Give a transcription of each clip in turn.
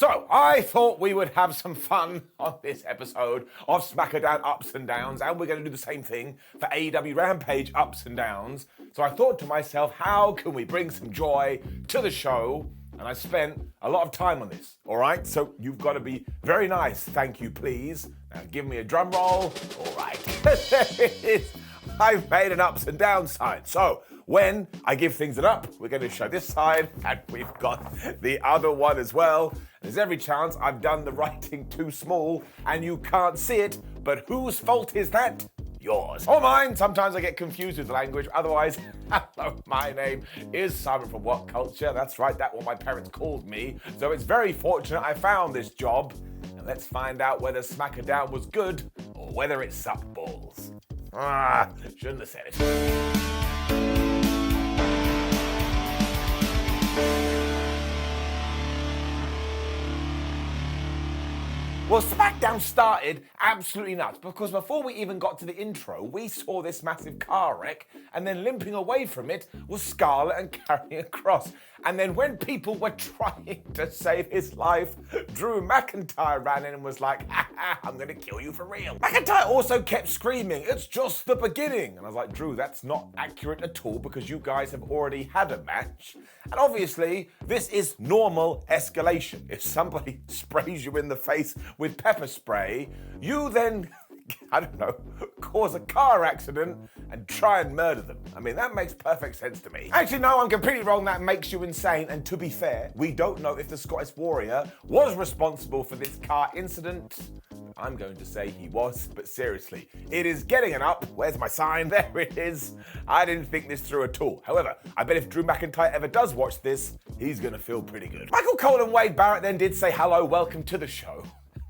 So, I thought we would have some fun on this episode of SmackDown Ups and Downs, and we're going to do the same thing for AEW Rampage Ups and Downs. So I thought to myself, how can we bring some joy to the show? And I spent a lot of time on this, all right? So you've got to be very nice, thank you, please. Now give me a drum roll. All right, there it is. I've made an ups and downs sign. So when I give things an up, we're going to show this side, and we've got the other one as well. There's every chance I've done the writing too small and you can't see it, but whose fault is that? Yours. Or mine. Sometimes I get confused with the language. Otherwise, hello, my name is Simon from WhatCulture. That's right, that's what my parents called me. So it's very fortunate I found this job. And let's find out whether SmackDown was good or whether it sucked balls. Shouldn't have said it. Well, SmackDown started absolutely nuts because before we even got to the intro, we saw this massive car wreck, and then limping away from it was Scarlett and carrying a cross. And then when people were trying to save his life, Drew McIntyre ran in and was like, I'm going to kill you for real. McIntyre also kept screaming, it's just the beginning. And I was like, Drew, that's not accurate at all because you guys have already had a match. And obviously, this is normal escalation. If somebody sprays you in the face with pepper spray, you then, I don't know, cause a car accident and try and murder them. I mean, that makes perfect sense to me. Actually, no, I'm completely wrong. That makes you insane. And to be fair, we don't know if the Scottish Warrior was responsible for this car incident. I'm going to say he was, but seriously, it is getting an up. Where's my sign? There it is. I didn't think this through at all. However, I bet if Drew McIntyre ever does watch this, he's going to feel pretty good. Michael Cole and Wade Barrett then did say hello, welcome to the show.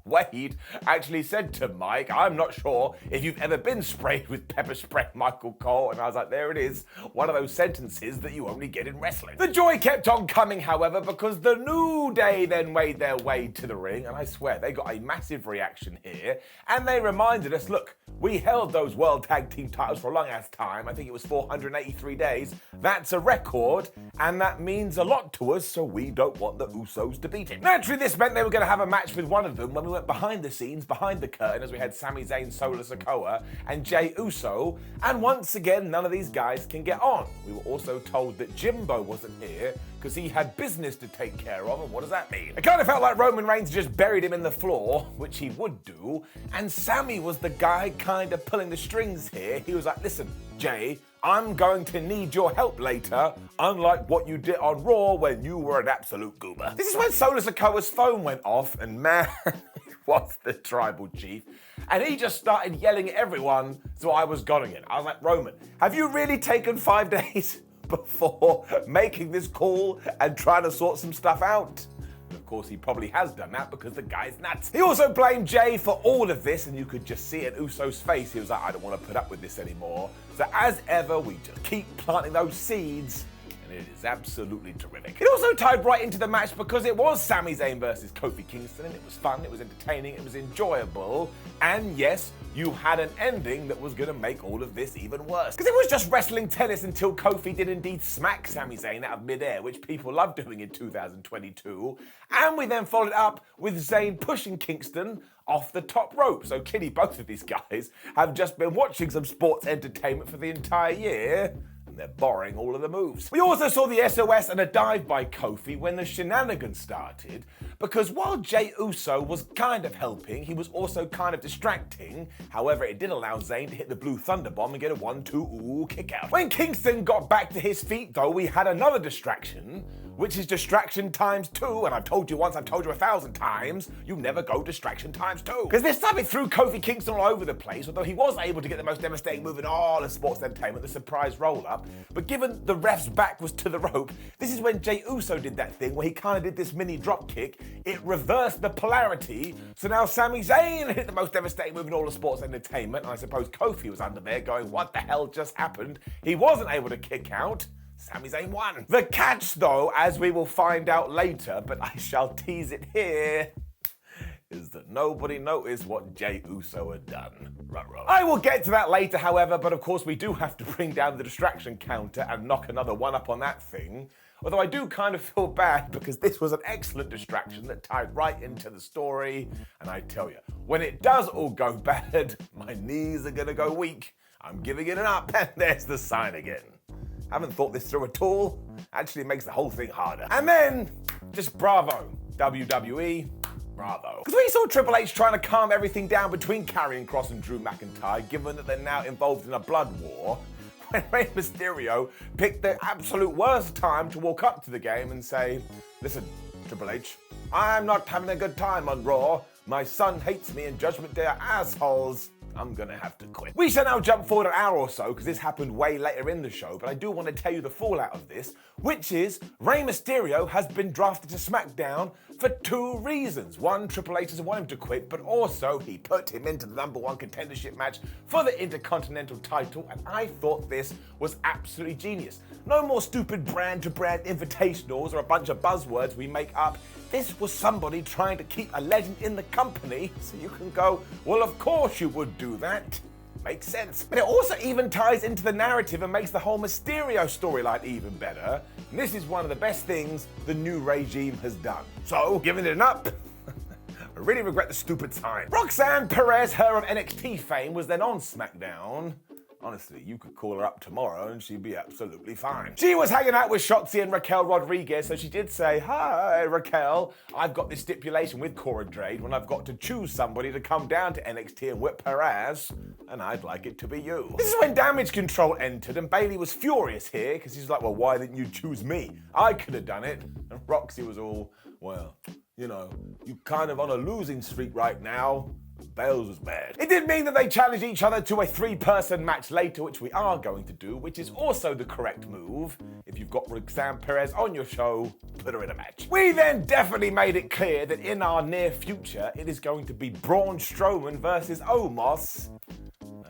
Wade actually said to Mike, I'm not sure if you've ever been sprayed with pepper spray, Michael Cole. And I was like, there it is. One of those sentences that you only get in wrestling. The joy kept on coming, however, because the New Day then made their way to the ring. And I swear, they got a massive reaction here. And they reminded us, look, we held those World Tag Team titles for a long ass time. I think it was 483 days. That's a record. And that means a lot to us, so we don't want the Usos to beat it. Naturally, this meant they were going to have a match with one of them when we went behind the scenes, behind the curtain, as we had Sami Zayn, Sikoa, and Jay Uso. And once again, none of these guys can get on. We were also told that Jimbo wasn't here because he had business to take care of. And what does that mean? It kind of felt like Roman Reigns just buried him in the floor, which he would do. And Sami was the guy kind of pulling the strings here. He was like, listen, Jay, I'm going to need your help later, unlike what you did on Raw when you were an absolute goober. This is when Solo Sikoa's phone went off, and man, was the tribal chief, and he just started yelling at everyone, so I was going in. I was like, Roman, have you really taken 5 days before making this call and trying to sort some stuff out? And of course, he probably has done that because the guy's nuts. He also blamed Jay for all of this, and you could just see it in Uso's face. He was like, I don't want to put up with this anymore. So as ever, we just keep planting those seeds, and it is absolutely terrific. It also tied right into the match because it was Sami Zayn versus Kofi Kingston, and it was fun, it was entertaining, it was enjoyable, and yes, you had an ending that was going to make all of this even worse. Because it was just wrestling tennis until Kofi did indeed smack Sami Zayn out of midair, which people love doing in 2022, and we then followed up with Zayn pushing Kingston off the top rope. So clearly both of these guys have just been watching some sports entertainment for the entire year, and they're borrowing all of the moves. We also saw the SOS and a dive by Kofi when the shenanigans started, because while Jay Uso was kind of helping, he was also kind of distracting. However, it did allow Zayn to hit the blue thunder bomb and get a 1-2 kick out. When Kingston got back to his feet though, we had another distraction, which is distraction times 2, and I've told you once, I've told you 1,000 times, you never go distraction times 2. Because this time it threw Kofi Kingston all over the place, although he was able to get the most devastating move in all of sports entertainment, the surprise roll-up. But given the ref's back was to the rope, this is when Jay Uso did that thing where he kind of did this mini drop kick. It reversed the polarity, so now Sami Zayn hit the most devastating move in all of sports entertainment, and I suppose Kofi was under there going, what the hell just happened? He wasn't able to kick out. Sami Zayn won. The catch, though, as we will find out later, but I shall tease it here, is that nobody noticed what Jay Uso had done. Ruh-roh. I will get to that later, however, but of course we do have to bring down the distraction counter and knock another one up on that thing. Although I do kind of feel bad because this was an excellent distraction that tied right into the story. And I tell you, when it does all go bad, my knees are gonna go weak. I'm giving it an up, and there's the sign again. Haven't thought this through at all. Actually makes the whole thing harder. And then, just bravo, WWE, bravo. Because we saw Triple H trying to calm everything down between Karrion Kross and Drew McIntyre, given that they're now involved in a blood war, when Rey Mysterio picked the absolute worst time to walk up to the game and say, listen, Triple H, I'm not having a good time on Raw. My son hates me and Judgment Day are assholes. I'm gonna have to quit. We shall now jump forward an hour or so because this happened way later in the show, but I do want to tell you the fallout of this, which is Rey Mysterio has been drafted to SmackDown for 2 reasons. One, Triple H doesn't want him to quit, but also he put him into the #1 contendership match for the Intercontinental title, and I thought this was absolutely genius. No more stupid brand-to-brand invitationals or a bunch of buzzwords we make up. This was somebody trying to keep a legend in the company, so you can go, well, of course you would do that. Makes sense. But it also even ties into the narrative and makes the whole Mysterio storyline even better. And this is one of the best things the new regime has done. So, giving it an up. I really regret the stupid sign. Roxanne Perez, her of NXT fame, was then on SmackDown. Honestly, you could call her up tomorrow and she'd be absolutely fine. She was hanging out with Shotzi and Raquel Rodriguez, so she did say, hi, Raquel, I've got this stipulation with Cora Jade when I've got to choose somebody to come down to NXT and whip her ass, and I'd like it to be you. This is when Damage Control entered, and Bayley was furious here, because he's like, well, why didn't you choose me? I could have done it. And Roxy was all, well, you know, you're kind of on a losing streak right now. Bales was bad. It did mean that they challenged each other to a 3-person match later, which we are going to do, which is also the correct move. If you've got Roxanne Perez on your show, put her in a match. We then definitely made it clear that in our near future, it is going to be Braun Strowman versus Omos.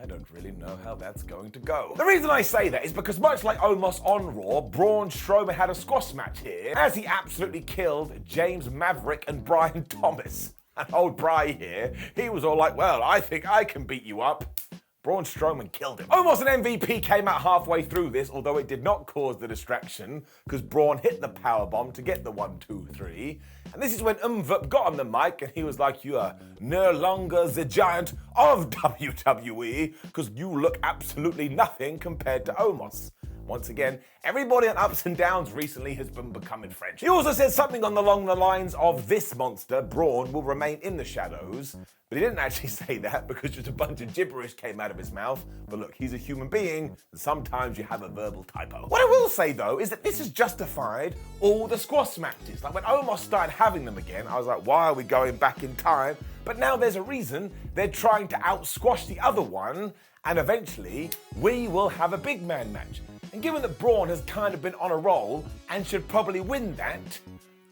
I don't really know how that's going to go. The reason I say that is because much like Omos on Raw, Braun Strowman had a squash match here, as he absolutely killed James Maverick and Brian Thomas. And old Bray here, he was all like, well, I think I can beat you up. Braun Strowman killed him. Omos and MVP came out halfway through this, although it did not cause the distraction, because Braun hit the powerbomb to get the 1, 2, 3. And this is when Umvup got on the mic and he was like, you are no longer the giant of WWE, because you look absolutely nothing compared to Omos. Once again, everybody on Ups and Downs recently has been becoming French. He also said something along the lines of this monster, Braun, will remain in the shadows. But he didn't actually say that because just a bunch of gibberish came out of his mouth. But look, he's a human being, and sometimes you have a verbal typo. What I will say though is that this has justified all the squash matches. Like when Omos started having them again, I was like, why are we going back in time? But now there's a reason. They're trying to out-squash the other one, and eventually we will have a big man match. And given that Braun has kind of been on a roll and should probably win that,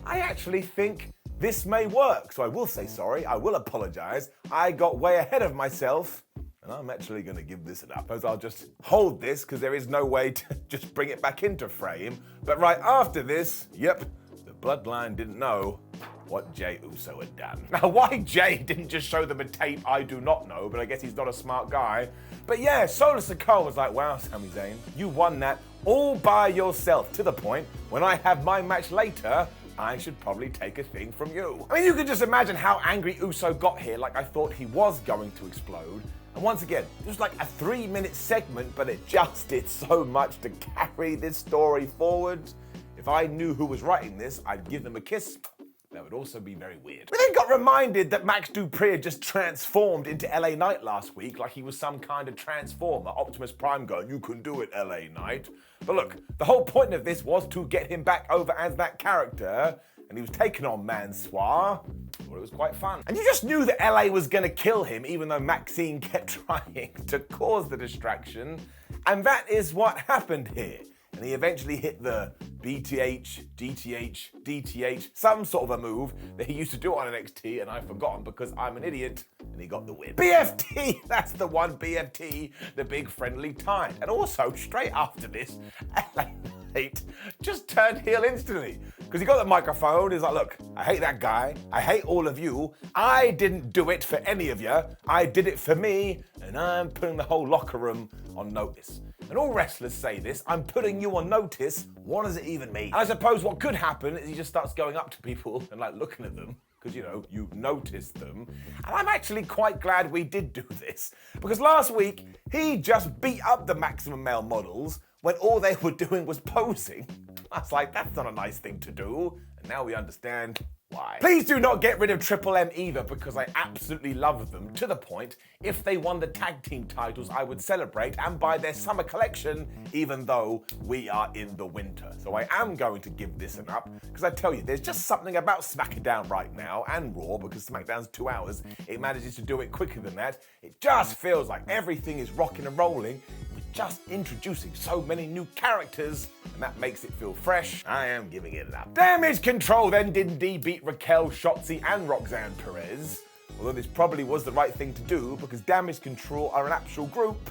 I actually think this may work. So I will say sorry, I will apologize. I got way ahead of myself, and I'm actually gonna give this an up. As I'll just hold this, because there is no way to just bring it back into frame. But right after this, yep, the bloodline didn't know what Jay Uso had done. Now, why Jay didn't just show them a tape, I do not know, but I guess he's not a smart guy. But yeah, Sikoa was like, wow, Sami Zayn, you won that all by yourself, to the point, when I have my match later, I should probably take a thing from you. I mean, you can just imagine how angry Uso got here, like I thought he was going to explode. And once again, it was like a 3-minute segment, but it just did so much to carry this story forward. If I knew who was writing this, I'd give them a kiss. That would also be very weird. We then got reminded that Max Dupree had just transformed into LA Knight last week, like he was some kind of transformer. Optimus Prime going, you can do it, LA Knight. But look, the whole point of this was to get him back over as that character, and he was taking on mån.sôör. Well, it was quite fun. And you just knew that LA was gonna kill him, even though Maxine kept trying to cause the distraction. And that is what happened here. And he eventually hit the BTH, DTH, DTH, some sort of a move that he used to do on NXT, and I've forgotten because I'm an idiot, and he got the win. BFT, that's the one, BFT, the big friendly time. And also, straight after this, LA Knight just turned heel instantly. Because he got the microphone, he's like, look, I hate that guy, I hate all of you, I didn't do it for any of you, I did it for me, and I'm putting the whole locker room on notice. and all wrestlers say this, I'm putting you on notice. What does it even mean? And I suppose what could happen is he just starts going up to people and like looking at them, because, you know, you noticed them. And I'm actually quite glad we did do this, because last week, he just beat up the Maximum Male models when all they were doing was posing. I was like, that's not a nice thing to do. And now we understand why. Please do not get rid of Triple M either, because I absolutely love them, to the point, if they won the tag team titles, I would celebrate and buy their summer collection, even though we are in the winter. So I am going to give this an up, because I tell you, there's just something about SmackDown right now, and Raw, because SmackDown's 2 hours, it manages to do it quicker than that. It just feels like everything is rocking and rolling, just introducing so many new characters, and that makes it feel fresh. I am giving it an up. Damage Control then did indeed beat Raquel, Shotzi, and Roxanne Perez, although this probably was the right thing to do, because Damage Control are an actual group.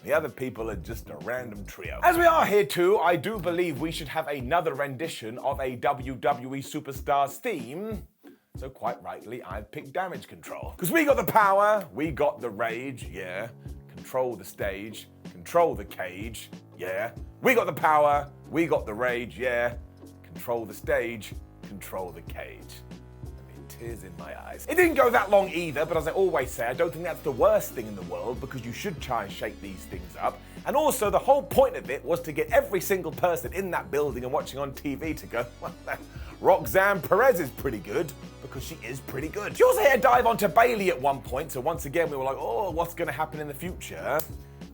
The other people are just a random trio. As we are here too, I do believe we should have another rendition of a WWE Superstars theme. So quite rightly, I've picked Damage Control. Because we got the power, we got the rage, yeah. Control the stage, control the cage, yeah. We got the power, we got the rage, yeah. Control the stage, control the cage. Tears in my eyes. It didn't go that long either, but as I always say, I don't think that's the worst thing in the world, because you should try and shake these things up. And also, the whole point of it was to get every single person in that building and watching on TV to go, well, Roxanne Perez is pretty good, because she is pretty good. She also had a dive onto Bayley at one point, so once again we were like, oh, what's going to happen in the future?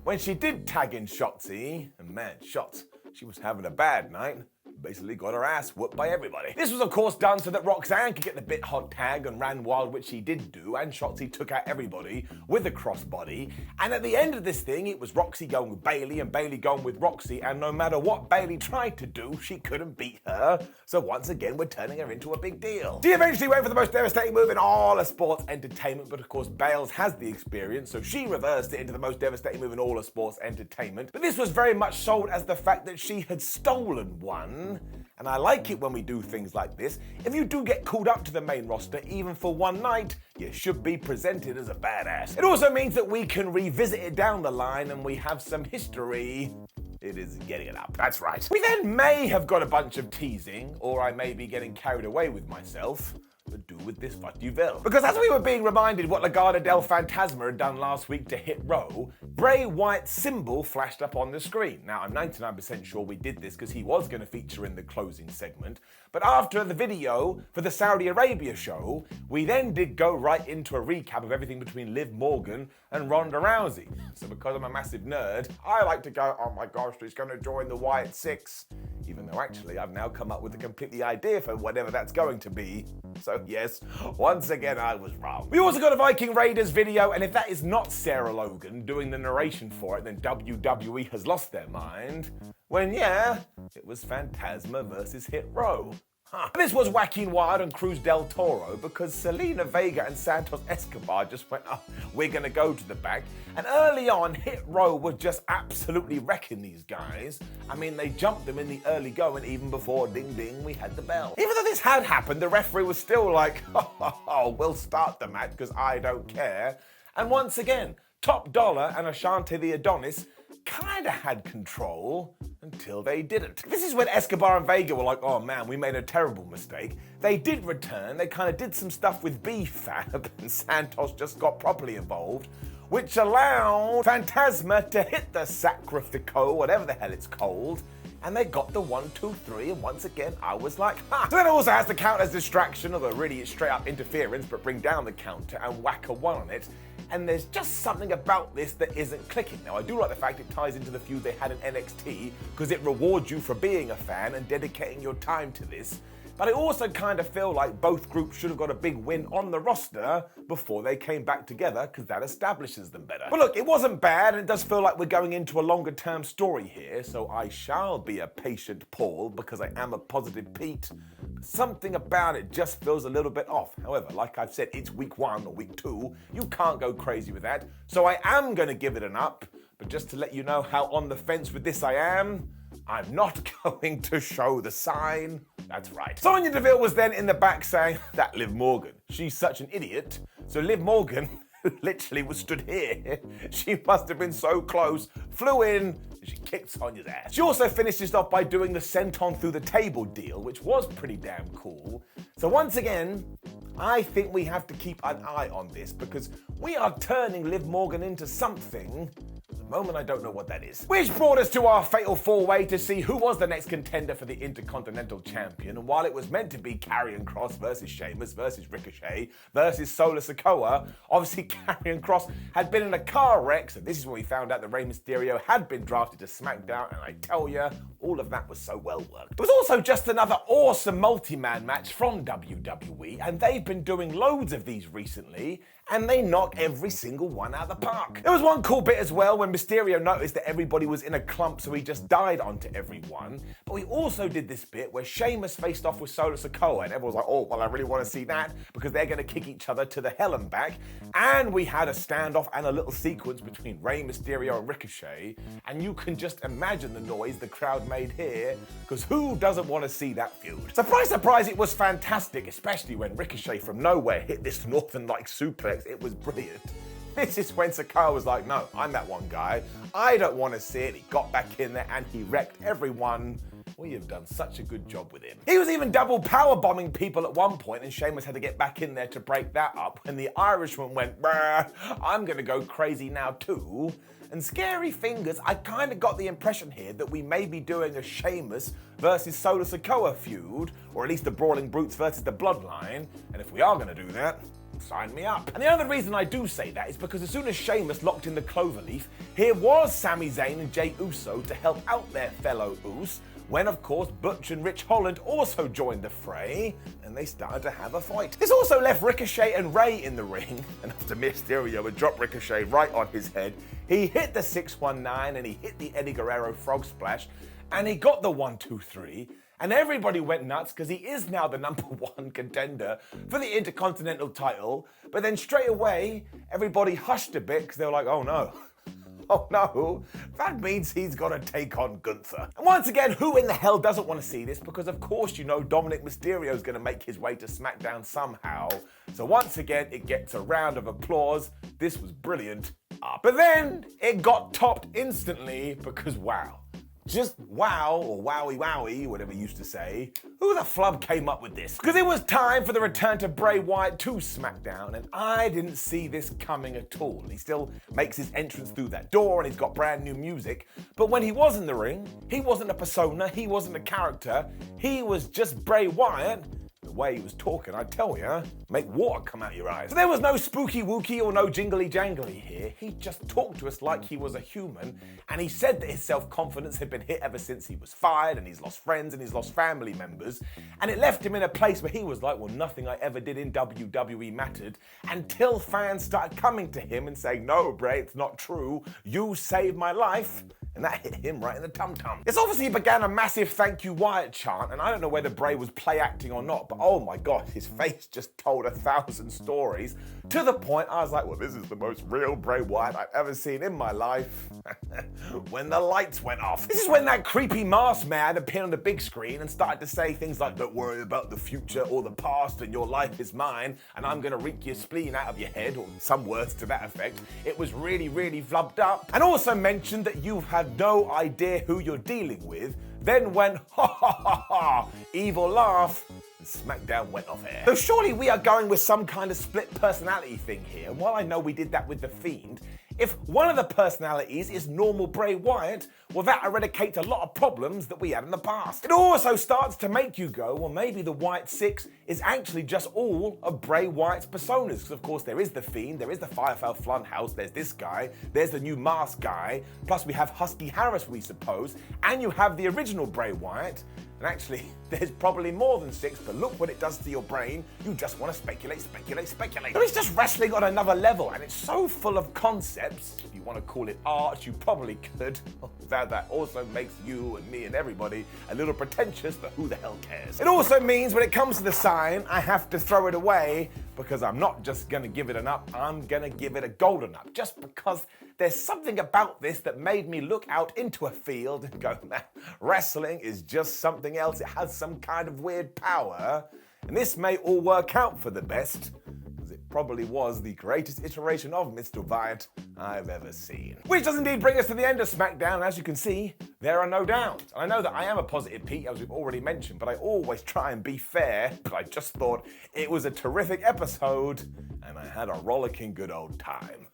When she did tag in Shotsy, and man, she was having a bad night. Basically got her ass whooped by everybody. This was of course done so that Roxanne could get the bit hot tag and ran wild, which she did do, and Shotsy took out everybody with a crossbody. And at the end of this thing, it was Roxy going with Bayley and Bayley going with Roxy, and no matter what Bayley tried to do, she couldn't beat her. So once again, we're turning her into a big deal. She eventually went for the most devastating move in all of sports entertainment, but of course Bales has the experience, so she reversed it into the most devastating move in all of sports entertainment. But this was very much sold as the fact that she had stolen one. And I like it when we do things like this. If you do get called up to the main roster, even for one night, you should be presented as a badass. It also means that we can revisit it down the line and we have some history. It is getting it up. That's right. We then may have got a bunch of teasing, or I may be getting carried away with myself. But do with this what you will. Because as we were being reminded what Legado del Fantasma had done last week to hit Row, Bray Wyatt's symbol flashed up on the screen. Now, I'm 99% sure we did this because he was going to feature in the closing segment. But after the video for the Saudi Arabia show, we then did go right into a recap of everything between Liv Morgan and Ronda Rousey. So because I'm a massive nerd, I like to go, oh my gosh, he's going to join the Wyatt Six. Even though actually I've now come up with a completely idea for whatever that's going to be. So yes, once again I was wrong. We also got a Viking Raiders video, and if that is not Sarah Logan doing the narration for it, then WWE has lost their mind. When yeah, it was Fantasma versus Hit Row. This was Joaquin Wild and Cruz del Toro, because Selena Vega and Santos Escobar just went, oh, we're gonna go to the back. And early on, Hit Row was just absolutely wrecking these guys. I mean, they jumped them in the early going, even before ding ding, we had the bell. Even though this had happened, the referee was still like, oh, we'll start the match because I don't care. And once again, Top Dollar and Ashante the Adonis kinda had control until they didn't. This is when Escobar and Vega were like, oh man, we made a terrible mistake. They did return, they kinda did some stuff with B-Fab, and Santos just got properly involved, which allowed Fantasma to hit the Sacrifico, whatever the hell it's called, and they got the 1, 2, 3, and once again, I was like, ha! So then it also has to count as distraction, although really it's straight up interference, but bring down the counter and whack a 1 on it. And there's just something about this that isn't clicking. Now, I do like the fact it ties into the feud they had in NXT, because it rewards you for being a fan and dedicating your time to this. But I also kind of feel like both groups should have got a big win on the roster before they came back together, because that establishes them better. But look, it wasn't bad, and it does feel like we're going into a longer term story here, so I shall be a patient Paul, because I am a positive Pete. Something about it just feels a little bit off. However, like I've said, it's week 1 or week 2. You can't go crazy with that. So I am going to give it an up, but just to let you know how on the fence with this I am, I'm not going to show the sign. That's right. Sonya Deville was then in the back saying, that Liv Morgan, she's such an idiot. So Liv Morgan who literally was stood here. She must have been so close, flew in, and she kicked Sonya's ass. She also finished this off by doing the senton through the table deal, which was pretty damn cool. So once again, I think we have to keep an eye on this because we are turning Liv Morgan into something. At the moment, I don't know what that is. Which brought us to our fatal four-way to see who was the next contender for the Intercontinental Champion. And while it was meant to be Karrion Kross versus Sheamus versus Ricochet versus Sikoa, obviously Karrion Kross had been in a car wreck, so this is when we found out that Rey Mysterio had been drafted to SmackDown, and I tell ya, all of that was so well worked. It was also just another awesome multi-man match from WWE, and they've been doing loads of these recently, and they knock every single one out of the park. There was one cool bit as well when Mysterio noticed that everybody was in a clump, so he just died onto everyone. But we also did this bit where Sheamus faced off with Sikoa, and everyone was like, oh, well, I really want to see that because they're going to kick each other to the hell and back. And we had a standoff and a little sequence between Rey Mysterio and Ricochet, and you can just imagine the noise the crowd made here, because who doesn't want to see that feud? Surprise, surprise, it was fantastic, especially when Ricochet from nowhere hit this Northern-like suplex. It was brilliant. This is when Sikoa was like, no, I'm that one guy. I don't want to see it. He got back in there and he wrecked everyone. We have done such a good job with him. He was even double power bombing people at one point, and Sheamus had to get back in there to break that up when the Irishman went, brr, I'm gonna go crazy now too. And scary fingers, I kind of got the impression here that we may be doing a Sheamus versus Sikoa feud, or at least the Brawling Brutes versus the Bloodline. And if we are gonna do that, sign me up. And the other reason I do say that is because as soon as Sheamus locked in the cloverleaf, here was Sami Zayn and Jay Uso to help out their fellow Us, when of course Butch and Rich Holland also joined the fray, and they started to have a fight. This also left Ricochet and Rey in the ring, and after Mysterio had dropped Ricochet right on his head, he hit the 619 and he hit the Eddie Guerrero frog splash, and he got the 1-2-3, and everybody went nuts because he is now the #1 contender for the Intercontinental title. But then straight away, everybody hushed a bit because they were like, oh no. Oh no, that means he's got to take on Gunther. And once again, who in the hell doesn't want to see this? Because of course you know Dominic Mysterio is going to make his way to SmackDown somehow. So once again, it gets a round of applause. This was brilliant. But then it got topped instantly because wow. Just wow, or wowie wowie, whatever you used to say. Who the flub came up with this? Because it was time for the return to Bray Wyatt to SmackDown, and I didn't see this coming at all. He still makes his entrance through that door, and he's got brand new music. But when he was in the ring, he wasn't a persona, he wasn't a character, he was just Bray Wyatt. The way he was talking, I tell ya, make water come out your eyes. So there was no spooky wooky or no jingly jangly here. He just talked to us like he was a human, and he said that his self-confidence had been hit ever since he was fired, and he's lost friends and he's lost family members, and it left him in a place where he was like, well, nothing I ever did in WWE mattered, until fans started coming to him and saying, no, Bray, it's not true. You saved my life. And that hit him right in the tum-tum. This obviously began a massive thank you Wyatt chant, and I don't know whether Bray was play acting or not, but oh my god, his face just told 1,000 stories, to the point I was like, well, this is the most real Bray Wyatt I've ever seen in my life. When the lights went off. This is when that creepy masked man appeared on the big screen and started to say things like, don't worry about the future or the past, and your life is mine, and I'm gonna reek your spleen out of your head, or some words to that effect. It was really, really flubbed up. And also mentioned that you had no idea who you're dealing with, then went ha ha ha ha, evil laugh, and SmackDown went off air. So surely we are going with some kind of split personality thing here, and while I know we did that with The Fiend, if one of the personalities is normal Bray Wyatt, well, that eradicates a lot of problems that we had in the past. It also starts to make you go, well, maybe the Wyatt Six is actually just all of Bray Wyatt's personas. Because, of course, there is The Fiend, there is the Firefly Funhouse, there's this guy, there's the new mask guy, plus we have Husky Harris, we suppose, and you have the original Bray Wyatt. And actually, there's probably more than 6, but look what it does to your brain. You just want to speculate, speculate, speculate. So it's just wrestling on another level, and it's so full of concepts. If you want to call it art, you probably could. That also makes you and me and everybody a little pretentious, but who the hell cares? It also means when it comes to the sign, I have to throw it away, because I'm not just gonna give it an up, I'm gonna give it a golden up, just because there's something about this that made me look out into a field and go, man, wrestling is just something else. It has some kind of weird power, and this may all work out for the best, because it probably was the greatest iteration of Mr. Wyatt I've ever seen. Which does indeed bring us to the end of SmackDown. As you can see, there are no downs. And I know that I am a positive Pete, as we've already mentioned, but I always try and be fair. But I just thought it was a terrific episode, and I had a rollicking good old time.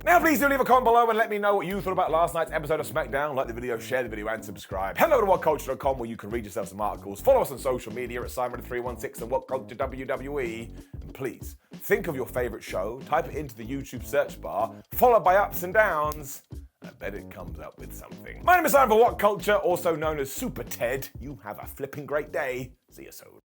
Now please do leave a comment below and let me know what you thought about last night's episode of SmackDown. Like the video, share the video and subscribe. Head over to WhatCulture.com where you can read yourself some articles. Follow us on social media at Simon316 and WhatCulture WWE. And please, think of your favourite show, type it into the YouTube search bar, followed by ups and downs. I bet it comes up with something. My name is Simon for WhatCulture, also known as Super Ted. You have a flipping great day. See you soon.